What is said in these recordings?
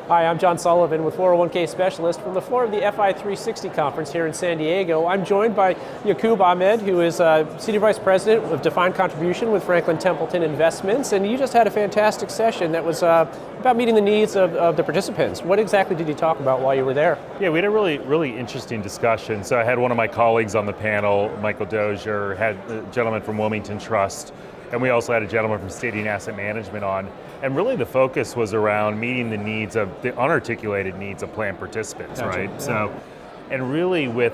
Hi, I'm John Sullivan with 401k Specialist from the floor of the Fi360 conference here in San Diego. I'm joined by Yaqub Ahmed, who is Senior Vice President of Defined Contribution with Franklin Templeton Investments, and you just had a fantastic session that was about meeting the needs of the participants. What exactly did you talk about while you were there? Yeah, we had a really interesting discussion. So I had one of my colleagues on the panel, Michael Dozier, had a gentleman from Wilmington Trust, and we also had a gentleman from Stadium Asset Management on. And really the focus was around meeting the needs of the unarticulated needs of plan participants, Gotcha. right? Yeah. So, and really with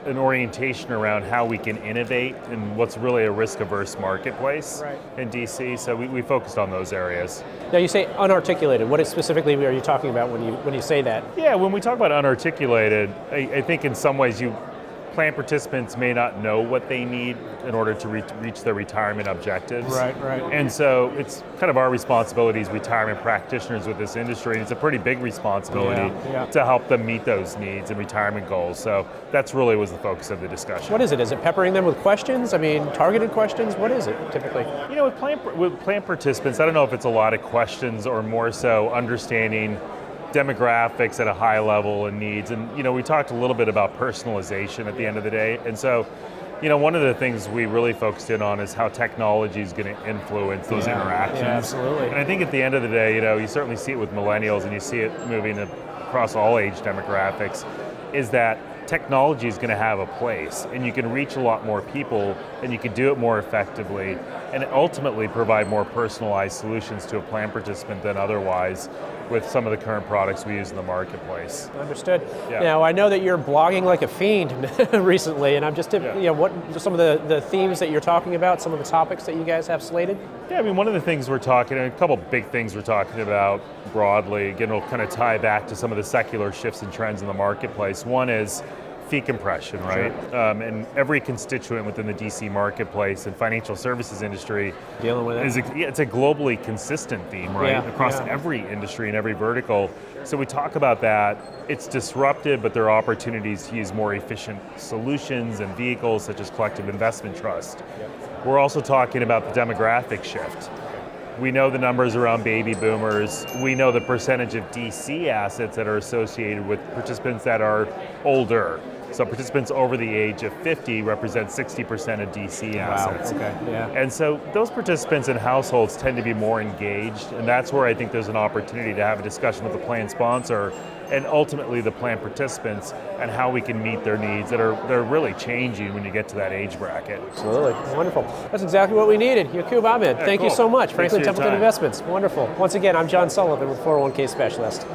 an orientation around how we can innovate in what's really a risk-averse marketplace in DC. So we focused on those areas. Now you say unarticulated. What specifically are you talking about when you say that? Yeah, when we talk about unarticulated, I think in some ways plan participants may not know what they need in order to reach their retirement objectives. Right. And so it's kind of our responsibility as retirement practitioners with this industry, and it's a pretty big responsibility to help them meet those needs and retirement goals. So that's really was the focus of the discussion. What is it? Is it peppering them with questions? I mean, targeted questions? What is it typically? You know, with plan participants, I don't know if it's a lot of questions or more so understanding demographics at a high level and needs. And we talked a little bit about personalization at the end of the day. And so, one of the things we really focused in on is how technology is going to influence those interactions. Yeah, absolutely. And I think at the end of the day, you certainly see it with millennials and you see it moving across all age demographics, is that technology is going to have a place, and you can reach a lot more people, and you can do it more effectively, and ultimately provide more personalized solutions to a plan participant than otherwise with some of the current products we use in the marketplace. Understood. Yeah. Now, I know that you're blogging like a fiend recently, and I'm just, what are some of the themes that you're talking about, some of the topics that you guys have slated? Yeah, I mean, one of the things a couple big things we're talking about broadly, again, will kind of tie back to some of the secular shifts and trends in the marketplace. One is fee compression, right? Sure. And every constituent within the DC marketplace and financial services industry dealing with it. It's a globally consistent theme, right? Across every industry and every vertical. So we talk about that. It's disruptive, but there are opportunities to use more efficient solutions and vehicles such as collective investment trust. Yep. We're also talking about the demographic shift. We know the numbers around baby boomers. We know the percentage of DC assets that are associated with participants that are older. So participants over the age of 50 represent 60% of DC assets. Wow, okay, yeah. And so those participants and households tend to be more engaged, and that's where I think there's an opportunity to have a discussion with the plan sponsor and ultimately the plan participants and how we can meet their needs they're really changing when you get to that age bracket. Absolutely, wonderful. That's exactly what we needed. Yaqub Ahmed, thank you so much. Franklin Templeton Investments, wonderful. Once again, I'm John Sullivan with 401k Specialist.